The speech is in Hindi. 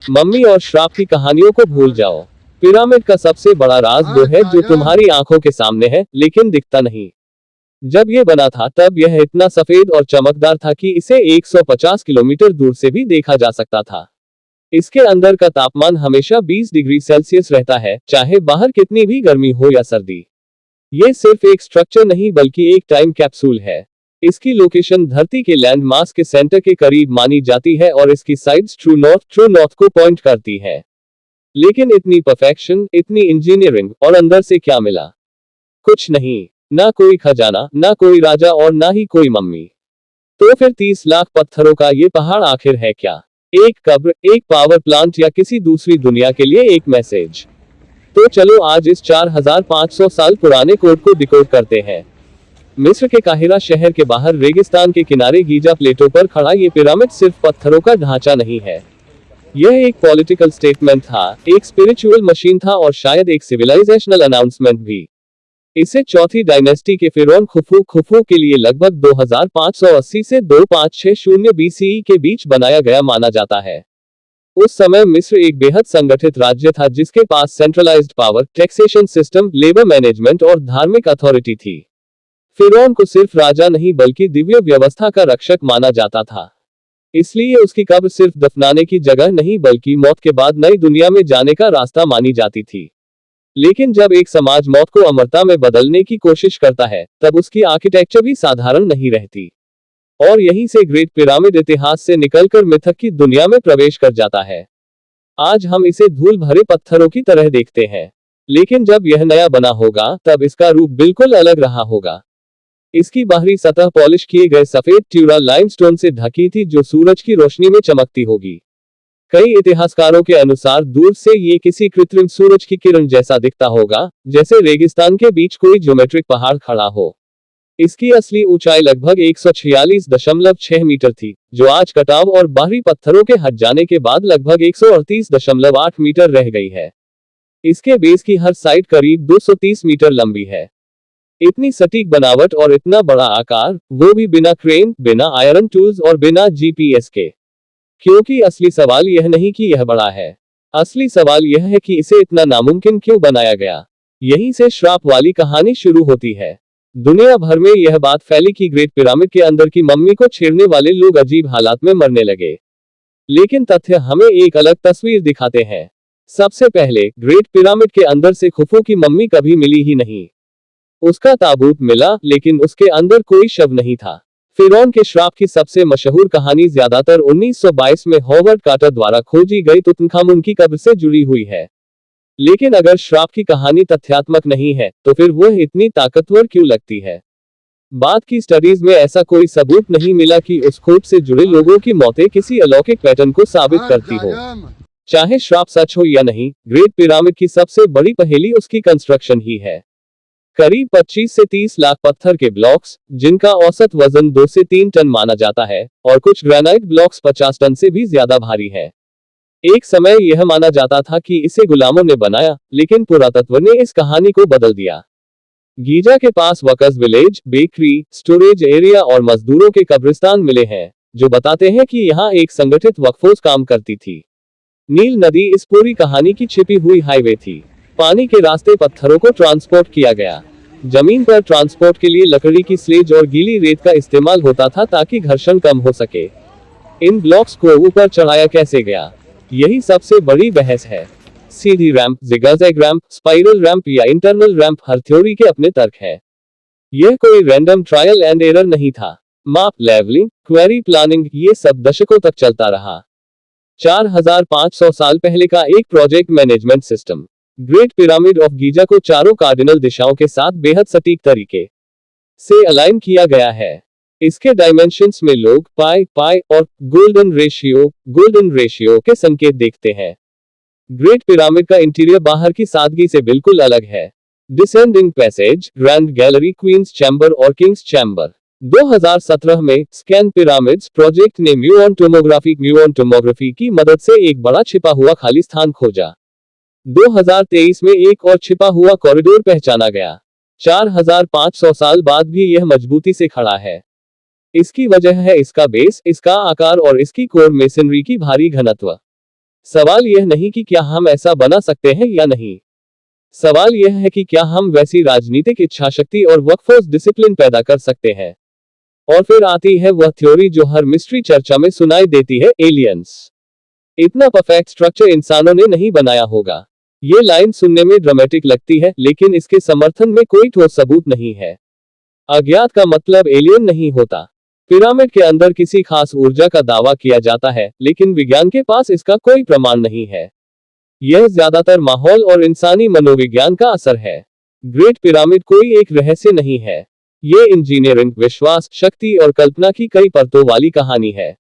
मम्मी और श्राप की कहानियों को भूल जाओ। पिरामिड का सबसे बड़ा राज वो है जो तुम्हारी आंखों के सामने है लेकिन दिखता नहीं। जब ये बना था तब यह इतना सफेद और चमकदार था कि इसे 150 किलोमीटर दूर से भी देखा जा सकता था। इसके अंदर का तापमान हमेशा 20 डिग्री सेल्सियस रहता है, चाहे बाहर कितनी भी गर्मी हो या सर्दी। ये सिर्फ एक स्ट्रक्चर नहीं बल्कि एक टाइम कैप्सूल है। इसकी लोकेशन धरती के लैंड मास के सेंटर के करीब मानी जाती है और इसकी साइड्स ट्रू नॉर्थ को पॉइंट करती है। लेकिन इतनी परफेक्शन, इतनी इंजीनियरिंग, और अंदर से क्या मिला? कुछ नहीं। ना कोई खजाना, ना कोई राजा और ना ही कोई मम्मी। तो फिर 30 लाख पत्थरों का ये पहाड़ आखिर है क्या? एक कब्र, एक पावर प्लांट, या किसी दूसरी दुनिया के लिए एक मैसेज? तो चलो आज इस 4500 साल पुराने कोड को डिकोड करते हैं। मिस्र के काहिरा शहर के बाहर रेगिस्तान के किनारे गीजा प्लेटो पर खड़ा ये पिरामिड सिर्फ पत्थरों का ढांचा नहीं है। यह एक पॉलिटिकल स्टेटमेंट था, एक स्पिरिचुअल मशीन था और शायद एक सिविलाइजेशनल अनाउंसमेंट भी। इसे चौथी डायनेस्टी के फिरौन खुफू के लिए लगभग 2580 से 2560 बीसीई के बीच बनाया गया माना जाता है। उस समय मिस्र एक बेहद संगठित राज्य था जिसके पास centralised power, taxation system, labour management और धार्मिक अथॉरिटी थी। फिरौन को सिर्फ राजा नहीं बल्कि दिव्य व्यवस्था का रक्षक माना जाता था। इसलिए उसकी कब्र सिर्फ दफनाने की जगह नहीं बल्कि मौत के बाद नई दुनिया में जाने का रास्ता मानी जाती थी। लेकिन जब एक समाज मौत को अमरता में बदलने की कोशिश करता है तब उसकी आर्किटेक्चर भी साधारण नहीं रहती। और यहीं से ग्रेट पिरामिड इतिहास से निकलकर मिथक की दुनिया में प्रवेश कर जाता है। आज हम इसे धूल भरे पत्थरों की तरह देखते हैं, लेकिन जब यह नया बना होगा तब इसका रूप बिल्कुल अलग रहा होगा। इसकी बाहरी सतह पॉलिश किए गए सफेद ट्यूरा लाइमस्टोन से ढकी थी जो सूरज की रोशनी में चमकती होगी। कई इतिहासकारों के अनुसार दूर से ये किसी कृत्रिम सूरज की किरण जैसा दिखता होगा, जैसे रेगिस्तान के बीच कोई ज्योमेट्रिक पहाड़ खड़ा हो। इसकी असली ऊंचाई लगभग 146.6 मीटर थी, जो आज कटाव और बाहरी पत्थरों के हट जाने के बाद लगभग 138.8 मीटर रह गई है। इसके बेस की हर साइड करीब 230 मीटर लंबी है। इतनी सटीक बनावट और इतना बड़ा आकार, वो भी बिना क्रेन, बिना आयरन टूल्स और बिना जीपीएस के। क्योंकि असली सवाल यह नहीं कि यह बड़ा है, असली सवाल यह है कि इसे इतना नामुमकिन क्यों बनाया गया। यहीं से श्राप वाली कहानी शुरू होती है। दुनिया भर में यह बात फैली कि ग्रेट पिरामिड के अंदर की मम्मी को छेड़ने वाले लोग अजीब हालात में मरने लगे। लेकिन तथ्य हमें एक अलग तस्वीर दिखाते हैं। सबसे पहले, ग्रेट पिरामिड के अंदर से खुफू की मम्मी कभी मिली ही नहीं। उसका ताबूत मिला, लेकिन उसके अंदर कोई शव नहीं था। फिरौन के श्राप की सबसे मशहूर कहानी ज्यादातर 1922 में हॉवर्ड कार्टर द्वारा खोजी गई तुतनखामुन की कब्र से जुड़ी हुई है। लेकिन अगर श्राप की कहानी तथ्यात्मक नहीं है तो फिर वह इतनी ताकतवर क्यों लगती है? बाद की स्टडीज में ऐसा कोई सबूत नहीं मिला कि उस खोज से जुड़े लोगों की मौतें किसी अलौकिक पैटर्न को साबित करती हो। चाहे श्राप सच हो या नहीं, ग्रेट पिरामिड की सबसे बड़ी पहेली उसकी कंस्ट्रक्शन ही है। करीब 25 से 30 लाख पत्थर के ब्लॉक्स, जिनका औसत वजन 2 से 3 टन माना जाता है, और कुछ ग्रेनाइट ब्लॉक्स 50 टन से भी ज्यादा भारी है। एक समय यह माना जाता था कि इसे गुलामों ने बनाया, लेकिन पुरातत्व ने इस कहानी को बदल दिया। गीजा के पास workers village, bakery, storage area और मजदूरों के कब्रिस्तान मिले हैं, जो बताते हैं कि यहाँ एक संगठित वर्कफोर्स काम करती थी। नील नदी इस पूरी कहानी की छिपी हुई हाईवे थी। पानी के रास्ते पत्थरों को ट्रांसपोर्ट किया गया। जमीन पर ट्रांसपोर्ट के लिए लकड़ी की स्लेज और गीली रेत का इस्तेमाल होता था ताकि घर्षण कम हो सके। इन ब्लॉक्स को ऊपर चढ़ाया कैसे गया, यही सबसे बड़ी बहस है। सीधी ramp, zigzag ramp, spiral ramp या इंटरनल रैंप, हर थ्योरी के अपने तर्क है। यह कोई रैंडम ट्रायल एंड एरर नहीं था। माप, लेवलिंग, क्वेरी प्लानिंग, ये सब दशकों तक चलता रहा। 4500 साल पहले का एक project management system, great pyramid of Giza को चारों कार्डिनल दिशाओं के साथ बेहद सटीक तरीके से अलाइन किया गया है। इसके डायमेंशंस में लोग पाई और गोल्डन रेशियो के संकेत देखते हैं। ग्रेट पिरामिड का इंटीरियर बाहर की सादगी से बिल्कुल अलग है। Descending passage, grand gallery, queen's chamber और किंग्स चैम्बर। 2017 में स्कैन पिरामिड्स प्रोजेक्ट ने म्यूऑन टोमोग्राफी की मदद से एक बड़ा छिपा हुआ खाली स्थान खोजा। 2023 में एक और छिपा हुआ कॉरिडोर पहचाना गया। 4500 साल बाद भी यह मजबूती से खड़ा है। इसकी वजह है इसका बेस, इसका आकार और इसकी कोर मेसनरी की भारी घनत्व। सवाल यह नहीं कि क्या हम ऐसा बना सकते हैं या नहीं। सवाल यह है कि क्या हम वैसी राजनीतिक इच्छाशक्ति और वर्कफोर्स डिसिप्लिन पैदा कर सकते हैं। और फिर आती है वह थ्योरी जो हर मिस्ट्री चर्चा में सुनाई देती है, एलियंस। इतना परफेक्ट स्ट्रक्चर इंसानों ने नहीं बनाया होगा। ये लाइन सुनने में ड्रामेटिक लगती है, लेकिन इसके समर्थन में कोई ठोस सबूत नहीं है। अज्ञात का मतलब एलियन नहीं होता। पिरामिड के अंदर किसी खास ऊर्जा का दावा किया जाता है, लेकिन विज्ञान के पास इसका कोई प्रमाण नहीं है। यह ज्यादातर माहौल और इंसानी मनोविज्ञान का असर है। ग्रेट पिरामिड कोई एक रहस्य नहीं है। ये इंजीनियरिंग, विश्वास, शक्ति और कल्पना की कई परतों वाली कहानी है।